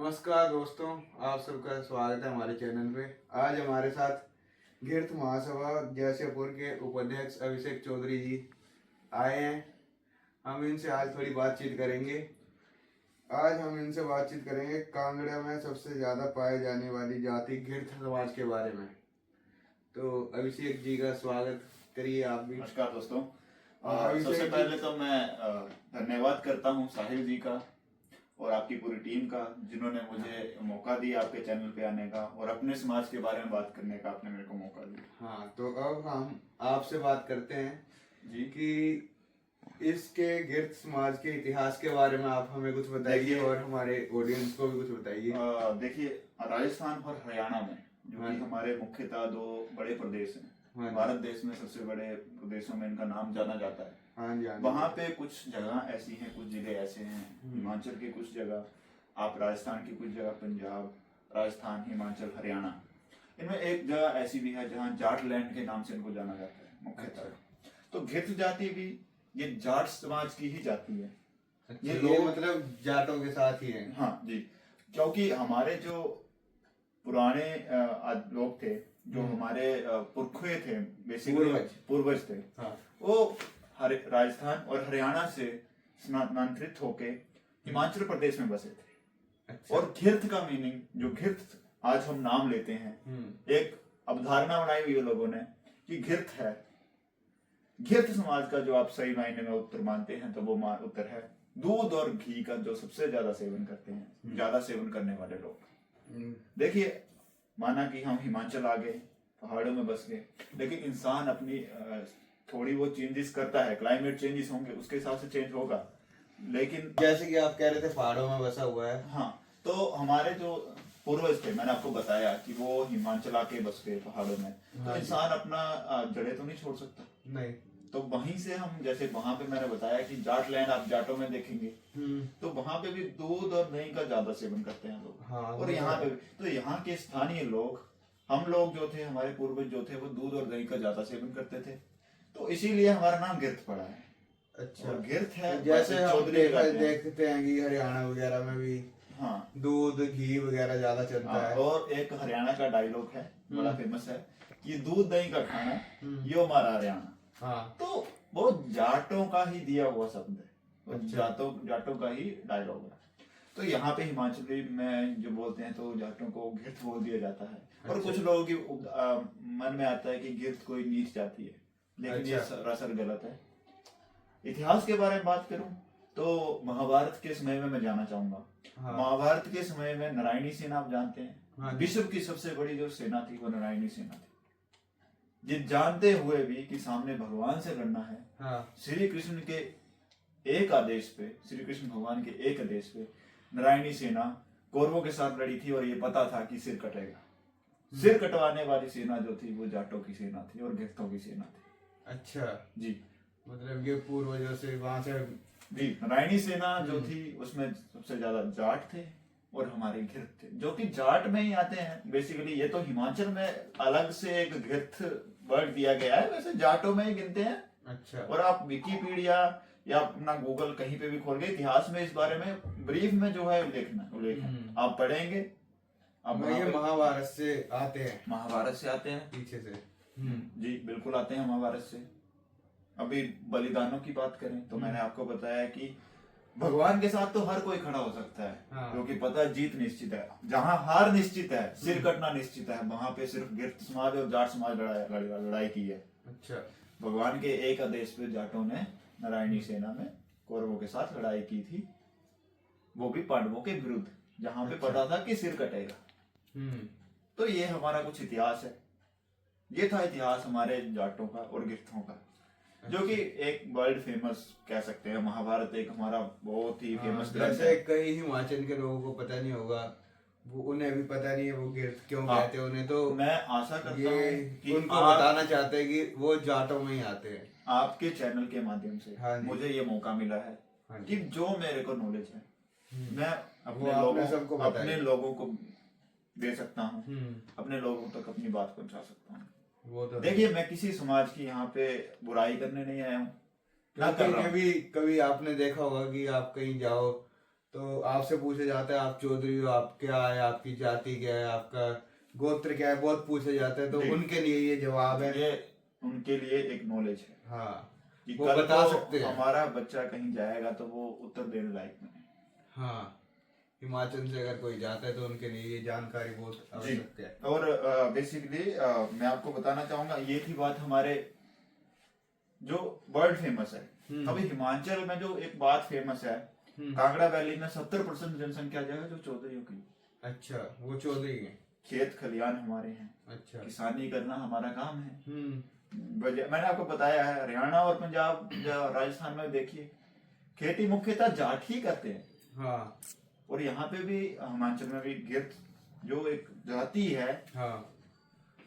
नमस्कार दोस्तों, आप सबका स्वागत है हमारे चैनल पे। आज हमारे साथ गिरथ महासभा जयसेपुर के उपाध्यक्ष अभिषेक चौधरी जी आए हैं। हम इनसे आज थोड़ी बातचीत करेंगे। आज हम इनसे बातचीत करेंगे कांगड़ा में सबसे ज़्यादा पाए जाने वाली जाति गिरथ समाज के बारे में। तो अभिषेक जी का स्वागत करिए आप भी। नमस्कार दोस्तों। अभिषेक सबसे जी- पहले तो मैं धन्यवाद करता हूं साहिल जी का और आपकी पूरी टीम का, जिन्होंने मुझे मौका दिया आपके चैनल पे आने का और अपने समाज के बारे में बात करने का आपने मेरे को मौका दिया। हाँ, तो अब हम आपसे बात करते हैं जी कि इसके गिरथ समाज के इतिहास के बारे में आप हमें कुछ बताइए देखिए- और हमारे ऑडियंस को भी कुछ बताइए। देखिए, राजस्थान और हरियाणा में जो हाँ। कि हमारे मुख्यतः दो बड़े प्रदेश हाँ हैं, जी। भारत देश में सबसे बड़े प्रदेशों में इनका नाम जाना जाता है। हाँ जी, हाँ जी। वहाँ पे कुछ जगह ऐसी हैं, कुछ जिले ऐसे हैं, हिमाचल की कुछ जगह, आप राजस्थान की कुछ जगह, पंजाब, राजस्थान, हिमाचल, हरियाणा, इनमें एक जगह ऐसी भी है जहाँ जाट लैंड के नाम से इनको जाना जाता है मुख्यतः। तो घिर्थ जाति भी ये जाट समाज की ही जाति है। अच्छा, ये ये लोग- मतलब जाटों के साथ ही हैं। हाँ जी, क्योंकि हमारे जो पुराने लोग थे, जो हमारे पुरखे थे, बेसिकली पूर्वज थे, हाँ। वो राजस्थान और हरियाणा से स्थानांतरित होके हिमाचल प्रदेश में बसे थे। अच्छा। और घिर्थ का मीनिंग, जो घिर्थ आज हम नाम लेते हैं, एक अवधारणा बनाई हुई है लोगों ने कि घिर्थ है, घिर्थ समाज का जो आप सही मायने में उत्तर मानते हैं तो वो उत्तर है दूध और घी का जो सबसे ज्यादा सेवन करते हैं, ज्यादा सेवन करने वाले लोग। देखिए, माना कि हम हिमाचल आ गए, पहाड़ों में बस गए, लेकिन इंसान अपनी थोड़ी वो चेंजेस करता है, क्लाइमेट चेंजेस होंगे उसके हिसाब से चेंज होगा, लेकिन जैसे कि आप कह रहे थे पहाड़ों में बसा हुआ है। हाँ, तो हमारे जो पूर्वज थे, मैंने आपको बताया कि वो हिमाचल आके बस गए पहाड़ों में, तो हाँ। इंसान अपना जड़ें तो नहीं छोड़ सकता। नहीं। तो वहीं से हम, जैसे वहां पे मैंने बताया कि जाट लैंड आप जाटों में देखेंगे, तो वहां पे भी दूध और दही का ज्यादा सेवन करते हैं लोग। हाँ, और यहाँ पे भी, तो यहाँ के स्थानीय लोग, हम लोग जो थे, हमारे पूर्वज जो थे, वो दूध और दही का ज्यादा सेवन करते थे, तो इसीलिए हमारा नाम गिर्थ पड़ा है। अच्छा। और गिर्थ है, जैसे हम चौधरी कहते हैं। देखते हैं कि हरियाणा वगैरह में भी हाँ, दूध घी वगैरह ज्यादा चलता है। और एक हरियाणा का डायलॉग है, बड़ा फेमस है, कि दूध दही का खाना यो हमारा हरियाणा। हाँ। तो वो जाटों का ही दिया हुआ शब्द है, वो अच्छा। जाटों का ही डायलॉग है। तो यहाँ पे हिमाचली में जो बोलते हैं तो जाटों को घिर्थ बोल दिया जाता है। और अच्छा। कुछ लोगों की मन में आता है कि घिर्थ कोई नीच जाती है, लेकिन ये अच्छा। सरासर गलत है। इतिहास के बारे में बात करूं तो महाभारत के समय में मैं जाना चाहूंगा। हाँ। महाभारत के समय में नारायणी सेना आप जानते हैं, हाँ। विश्व की सबसे बड़ी जो सेना थी वो नारायणी सेना थी। ये जानते हुए भी कि सामने भगवान से लड़ना है, हाँ। श्री कृष्ण के एक आदेश पे, श्री कृष्ण भगवान के एक आदेश पे नारायणी सेना कौरवों के साथ लड़ी थी, और ये पता था कि सिर कटेगा। सिर कटवाने वाली सेना जो थी वो जाटों की सेना थी और घिर्थों की सेना थी। अच्छा जी, मतलब ये पूर्वजों से वहां से। जी, नारायणी सेना जो थी उसमें सबसे ज्यादा जाट थे और हमारे घिर्थ थे, जो कि जाट में ही आते हैं बेसिकली। ये तो हिमाचल में अलग से एक घिर्थ वर्ड दिया गया है, वैसे जाटों में ही गिनते हैं। अच्छा। और आप विकिपीडिया या अपना गूगल कहीं पे भी खोल के इतिहास में इस बारे में ब्रीफ में जो है उल्लेख है, आप पढ़ेंगे। अब ये महाभारत से आते हैं, महाभारत से आते हैं पीछे से। जी, बिल्कुल आते हैं महाभारत से। अभी बलिदानों की बात करें तो मैंने आपको बताया कि भगवान के साथ तो हर कोई खड़ा हो सकता है, हाँ। क्योंकि पता है जीत निश्चित है। जहां हार निश्चित है, सिर कटना निश्चित है, वहां पे सिर्फ गिर्थ समाज और जाट समाज लड़ाई की है। अच्छा। भगवान के एक आदेश पे जाटों ने नारायणी सेना में कौरवों के साथ लड़ाई की थी, वो भी पांडवों के विरुद्ध, जहां पे पता था कि सिर कटेगा। तो ये हमारा कुछ इतिहास है। ये था इतिहास हमारे जाटों का और गिर्थों का, जो कि एक वर्ल्ड फेमस कह सकते हैं। महाभारत एक हमारा बहुत ही फेमस ग्रंथ जैसे है। कई हिमाचल के लोगों को पता नहीं होगा, वो उन्हें भी पता नहीं है वो गिरथ क्यों हाँ। कहते हैं उन्हें, तो मैं आशा करता ये हूँ कि उनको आप बताना चाहते हैं कि वो जाटों में ही आते हैं। आपके चैनल के माध्यम से हाँ जी। मुझे ये मौका मिला है हाँ जी। कि जो मेरे को नॉलेज है मैं वो आपने सबको बताया। अपने लोगों को दे सकता हूँ, अपने लोगों तक अपनी बात पहुंचा सकता हूँ। वो तो देखिए, मैं किसी समाज की यहाँ पे बुराई करने नहीं आया हूँ, ना कर रहा हूँ। कभी कभी आपने देखा होगा कि आप कहीं जाओ तो आपसे पूछा जाता है आप चौधरी हो, आप क्या है, आपकी जाति क्या है, आपका गोत्र क्या है, बहुत पूछे जाते हैं। तो जी। उनके लिए ये जवाब है। ये उनके लिए एक नॉलेज है हाँ, कि वो कल बता को सकते हैं। हमारा बच्चा कहीं जाएगा तो वो उत्तर देने लायक बने। हाँ, हिमाचल से अगर कोई जाता है तो उनके लिए ये जानकारी बहुत जी। आवश्यक है। और बेसिकली मैं आपको बताना चाहूंगा, ये थी बात हमारे जो वर्ल्ड फेमस है। अभी हिमाचल में जो एक बात फेमस है, कांगड़ा वैली में 70% जनसंख्या जो है जो चौधरियों की। अच्छा, वो चौधरी है। खेत खलियान हमारे हैं, अच्छा। किसानी करना हमारा काम है। मैंने आपको बताया है, हरियाणा और पंजाब राजस्थान में देखिए खेती मुख्यतः जाट ही करते हैं। हाँ। और यहाँ पे भी हिमाचल में भी गिर जो एक जाति है, हाँ।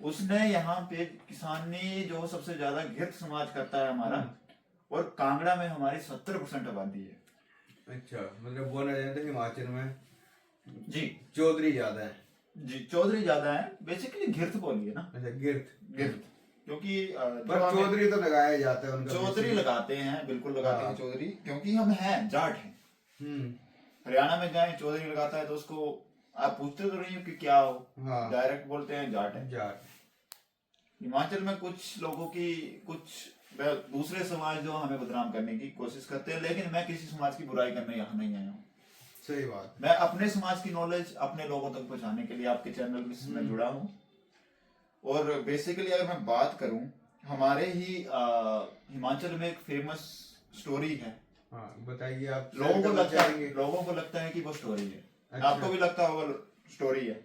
उसने यहाँ पे किसानी जो सबसे ज्यादा गिर समाज करता है हमारा। और कांगड़ा में हमारी 70% आबादी है। अच्छा, मतलब बोला जाए तो हिमाचल में जी चौधरी ज्यादा है। जी, चौधरी ज्यादा है। बेसिकली गिरथ बोलिए ना। अच्छा, गिरथ। गिरथ, क्योंकि पर चौधरी तो लगाया जाता है उनका। चौधरी लगाते हैं, बिल्कुल लगाते हैं चौधरी, क्योंकि हम हैं जाट हैं। हरियाणा में जाए चौधरी लगाता है तो उसको आप पूछते तो नहीं हो कि क्या हो, डायरेक्ट बोलते हैं जाट है। जाट। हिमाचल में कुछ लोगों की कुछ दूसरे समाज जो हमें बदनाम करने की कोशिश करते हैं, लेकिन मैं किसी समाज की बुराई करने यहाँ नहीं आया हूँ। सही बात। मैं अपने समाज की नॉलेज अपने लोगों तक पहुंचाने के लिए आपके चैनल में जुड़ा हूँ। और बेसिकली अगर मैं बात करूं, हमारे ही हिमाचल में एक फेमस स्टोरी है। हाँ, बताइए आप। लोगों को लगता है कि वो स्टोरी है। अच्छा। आपको भी लगता होगा स्टोरी है।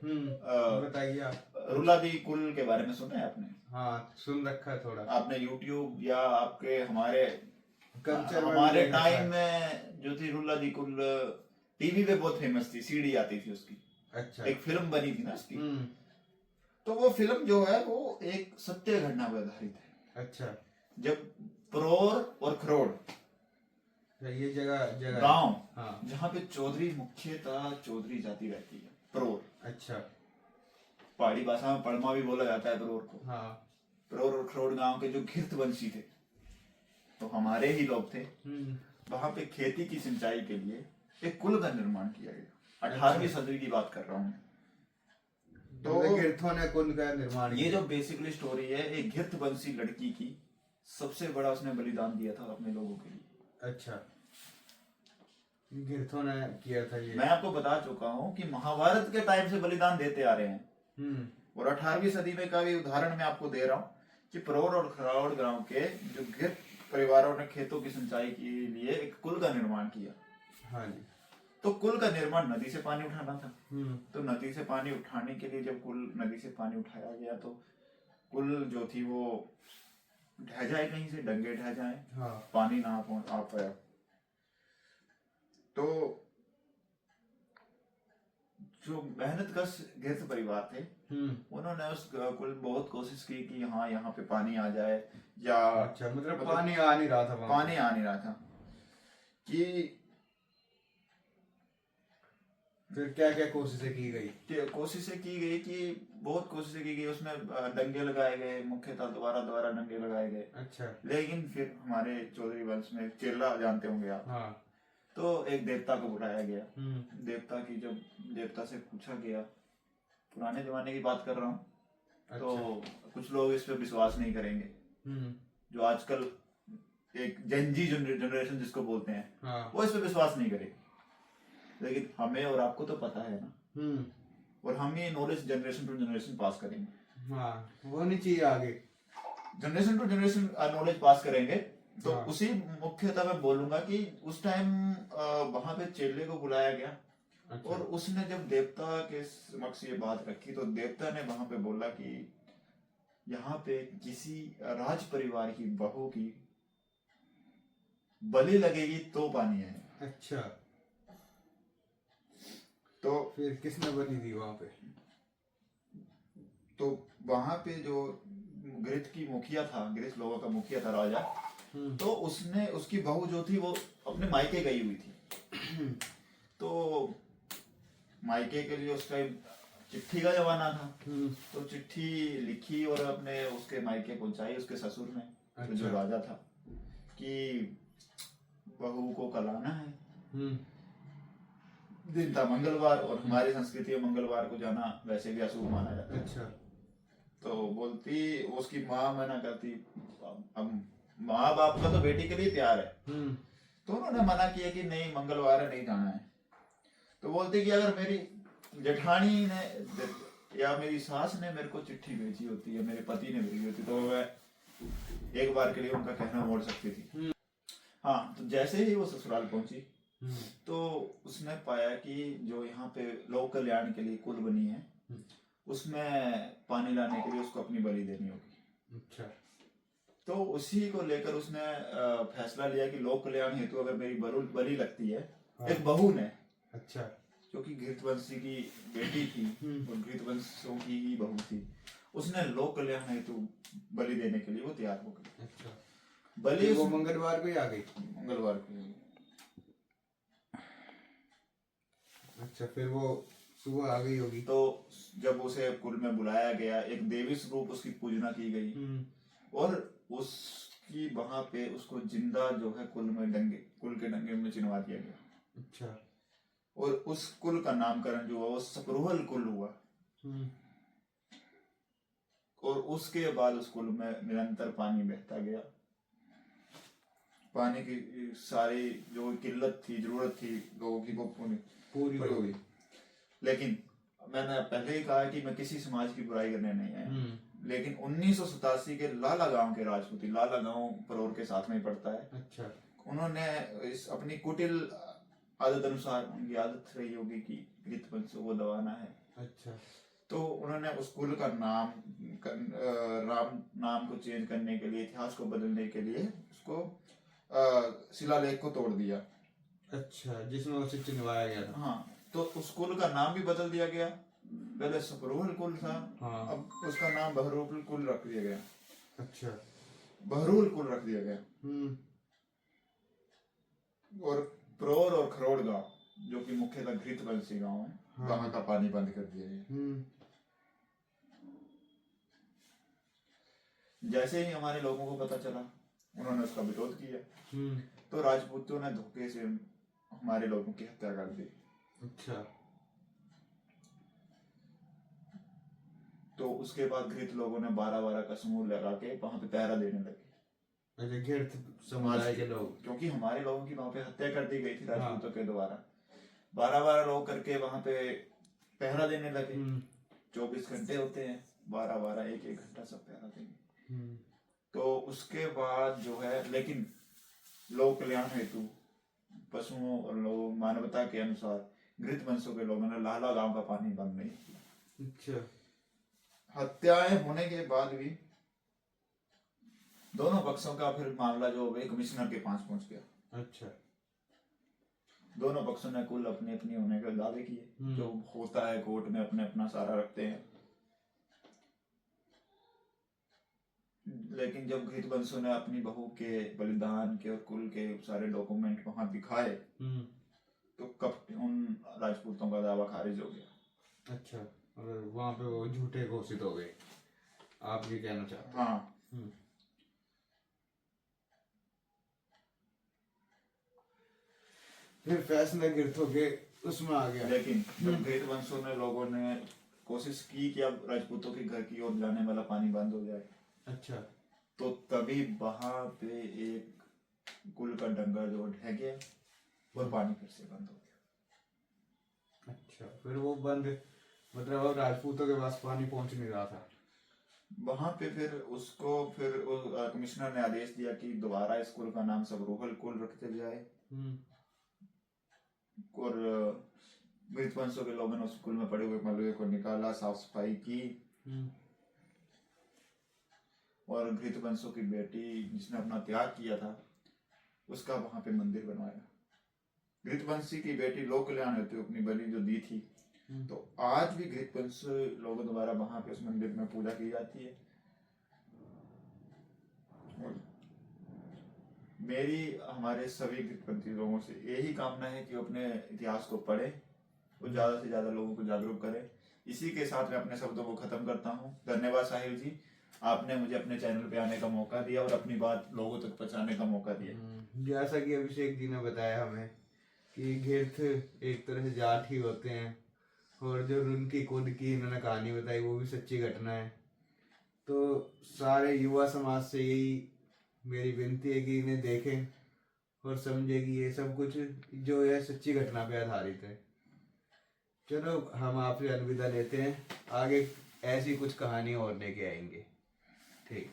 बताइए आप। रुला दी कुल के बारे में सुना है आपने? हाँ, सुन रखा है थोड़ा। आपने यूट्यूब या आपके हमारे कल्चर हमारे टाइम में जो थी रुला दी कुल, टीवी पे बहुत फेमस थी, सीडी आती थी उसकी। अच्छा। एक फिल्म बनी थी ना उसकी। तो वो फिल्म जो है वो एक सत्य घटना पर आधारित है। अच्छा। जब परोर और खरोड़ ये जगह गांव, हाँ, जहाँ पे चौधरी मुख्यतः चौधरी जाति रहती है, परोर। अच्छा। पहाड़ी भाषा में पड़मा भी बोला जाता है परोर को। हाँ। परोर और खरोड़ गांव के जो घिर्त वंशी थे, तो हमारे ही लोग थे। वहां पे खेती की सिंचाई के लिए एक कुल का निर्माण किया गया। 18वीं सदी की बात कर रहा हूँ। तो गिरथों ने कुल का निर्माण, ये जो बेसिकली स्टोरी है, एक घिर्त वंशी लड़की की सबसे बड़ा उसने बलिदान दिया था अपने लोगों के लिए। अच्छा, गिरथों ने किया था ये। मैं आपको बता चुका हूँ कि महाभारत के टाइम से बलिदान देते आ रहे हैं। और 18वीं सदी में का भी उदाहरण मैं आपको दे रहा हूँ कि परोर और खरावड़ गांव के जो गिर परिवारों ने खेतों की सिंचाई के लिए एक कुल का निर्माण किया। हाँ जी। तो कुल का निर्माण नदी से पानी उठाना था। तो नदी से पानी उठाने के लिए जब कुल नदी से पानी उठाया गया तो कुल जो थी वो ढह जाए, कहीं से डंगे ढह जाए। हाँ। पानी ना आ पाया। तो जो मेहनतकश गिरथ परिवार थे, उन्होंने उस कुल बहुत कोशिश की कि हाँ यहाँ पे पानी आ जाए, या अच्छा, मतलब पानी आ नहीं रहा था वहाँ। पानी आ नहीं रहा था। कि फिर क्या क्या कोशिशें की गई? कोशिशें की गई कि बहुत कोशिशें की गई, उसमें डंगे लगाए गए, मुख्यतः दोबारा डंगे लगाए गए। अच्छा। लेकिन फिर हमारे चौधरी वंश में चेला जानते होंगे आप। हाँ। तो एक देवता को बुलाया गया। देवता की जब देवता से पूछा गया, पुराने जमाने की बात कर रहा हूँ। अच्छा। तो कुछ लोग इस पे विश्वास नहीं करेंगे, जो आजकल एक जेनजी जनरेशन जिसको बोलते हैं, हाँ। वो इस पे विश्वास नहीं करेगी। लेकिन हमें और आपको तो पता है ना, और हम ये knowledge generation to generation pass करेंगे। हाँ, वो नहीं चाहिए आगे। Generation to generation knowledge pass करेंगे। तो हाँ। उसी मुख्यतः मैं बोलूंगा कि उस टाइम वहां पे चेले को बुलाया गया। अच्छा। और उसने जब देवता के समक्ष ये बात रखी तो देवता ने वहां पे बोला कि यहाँ पे किसी राज परिवार की बहू की बलि लगेगी तो पानी है। अच्छा। तो फिर किसने बनी थी वहां पे? तो वहां पे जो गिरथ की मुखिया था, गिरथ लोगों का मुखिया था, राजा, तो उसने उसकी बहू जो थी वो अपने मायके गई हुई थी। तो मायके के लिए उस टाइम चिट्ठी का जमाना था। तो चिट्ठी लिखी और अपने उसके मायके पहुंचाई उसके ससुर ने। अच्छा। तो जो राजा था कि बहू को कल आना है। दिन था मंगलवार, और हमारी संस्कृति में मंगलवार को जाना वैसे भी अशुभ माना जाता है। अच्छा। तो बोलती उसकी माँ मना करती, अब माँ बाप का तो बेटी के लिए प्यार है, तो उन्होंने मना किया कि नहीं मंगलवार है, नहीं जाना है। तो बोलती कि अगर मेरी जेठानी ने या मेरी सास ने मेरे को चिट्ठी भेजी होती है, मेरे पति ने भेजी होती, तो मैं एक बार के लिए उनका कहना मोड़ सकती थी। हाँ, तो जैसे ही वो ससुराल पहुंची तो उसने पाया कि जो यहाँ पे लोक कल्याण के लिए कुल बनी है, उसमें पानी लाने के लिए उसको अपनी बलि देनी होगी। अच्छा। तो उसी को लेकर उसने फैसला लिया कि लोक कल्याण हेतु अगर मेरी बलि लगती है, एक बहू ने, अच्छा, क्योंकि घृतवंशी की बेटी थी और घृतवंशों की ही बहू थी, उसने लोक कल्याण हेतु बलि देने के लिए वो तैयार हो गई। अच्छा। बलि वो मंगलवार को ही आ गई। मंगलवार को। अच्छा, फिर वो सुबह आ गई होगी। तो जब उसे कुल में बुलाया गया, एक देवी स्वरूप उसकी पूजना की गई, और उसकी वहां पे उसको जिंदा जो है कुल के डंगे में चिनवा दिया गया। अच्छा। और उस कुल का नामकरण जो हुआ वो सपरूहल कुल हुआ। और उसके बाद उस कुल में निरंतर पानी बहता गया। पानी की सारी जो किल्लत थी, जरूरत थी लोगों की, वो पूरी हो गई। लेकिन मैंने पहले ही कहा कि मैं किसी समाज की बुराई करने नहीं आया, लेकिन 1987 के लाला गांव के राजपूती, लाला गांव परोर के साथ में ही पड़ता है। अच्छा। उन्होंने इस अपनी कुटिल आदत अनुसार, उनकी आदत रही होगी कि घृतवंश को दबाना है। अच्छा। तो उन्होंने उस कुल का नाम को चेंज करने के लिए, इतिहास को बदलने के लिए उसको शिलालेख को तोड़ दिया। अच्छा, जिसमें उसे चिनवाया गया था। हाँ, तो उस कुल का नाम भी बदल दिया गया। पहले सपरूहल कुल था, हाँ। अब उसका नाम बहरूल कुल रख दिया गया। अच्छा, बहरूल कुल रख दिया गया। और प्रोर और खरोड़ गांव, जो कि मुख्यतः घृतवंशी गांव है, वहां का पानी बंद कर दिया गया। जैसे ही हमारे लोगों को पता चला, उन्होंने उसका विरोध किया। तो राजपूतों ने धोखे से हमारे लोगों की हत्या कर दी। अच्छा। तो उसके बाद घृत लोगों ने 12-12 का समूह लगा के वहां पे पहरा देने लगे। अच्छा, घृत समुदाय के लोग, क्योंकि हमारे लोगों की वहां पे हत्या कर दी गई थी राजपूतों के द्वारा। 12-12 लोग करके वहां पे पहरा देने लगे। 24 घंटे होते हैं, 12-12 1-1 घंटा सब पहरा देंगे। तो उसके बाद जो है, लेकिन लोक कल्याण हेतु पशुओं और लोगों, मानवता के अनुसार घृतवंशों के लोगों ने लाला गांव का पानी बंद नहीं किया। अच्छा। हत्याएं होने के बाद भी दोनों पक्षों का फिर मामला जो है कमिश्नर के पास पहुंच गया। अच्छा। दोनों पक्षों ने कुल अपनी अपनी होने के दावे किए। जो होता है कोर्ट में अपने अपना सारा रखते हैं। लेकिन जब घृतवंशों ने अपनी बहू के बलिदान के और कुल के सारे डॉक्यूमेंट वहां दिखाए, तो कब उन राजपूतों का दावा खारिज हो गया। अच्छा, और वहां पे वो झूठे घोषित हो गए, आप ये कहना चाहते हैं? हाँ। फिर फैसला घृतों के उसमें आ गया। लेकिन जब घृतवंशों ने लोगों ने कोशिश की कि अब राजपूतों के घर की ओर जाने वाला पानी बंद हो जाए। अच्छा। तो तभी वहां पे एक कुल का डंगा जो ढह गया और पानी फिर से बंद हो गया। अच्छा, फिर वो बंद, मतलब अब राजपूतों के पास पानी पहुंच नहीं रहा था वहां पे। फिर उसको कमिश्नर ने आदेश दिया कि दोबारा इस कुल का नाम सबरूहल कुल रखते जाए। और घृतवंशों के लोगों ने उस कुल में पड़े हुए मलबे को निकाला, साफ सफाई की। और घृतवंशों की बेटी जिसने अपना त्याग किया था, उसका वहां पे मंदिर बनवाया। घृतवंशी की बेटी लोक कल्याण हेतु अपनी बलि जो दी थी, तो आज भी घृतवंश लोगों द्वारा वहां पे उस मंदिर में पूजा की जाती है। और मेरी हमारे सभी घृतपंथी लोगों से यही कामना है कि अपने इतिहास को पढ़े और ज्यादा से ज्यादा लोगों को जागरूक करें। इसी के साथ मैं अपने शब्दों को खत्म करता हूँ। धन्यवाद साहिल जी, आपने मुझे अपने चैनल पे आने का मौका दिया और अपनी बात लोगों तक पहुंचाने का मौका दिया। जैसा कि अभिषेक जी ने बताया हमें कि घिर्थ एक तरह से जाट ही होते हैं, और जो उनकी खुद की इन्होंने कहानी बताई वो भी सच्ची घटना है। तो सारे युवा समाज से यही मेरी विनती है कि इन्हें देखें और समझे कि ये सब कुछ जो है सच्ची घटना पे आधारित है। चलो हम आपसे अलविदा लेते हैं, आगे ऐसी कुछ कहानी और लेके आएंगे। ठीक।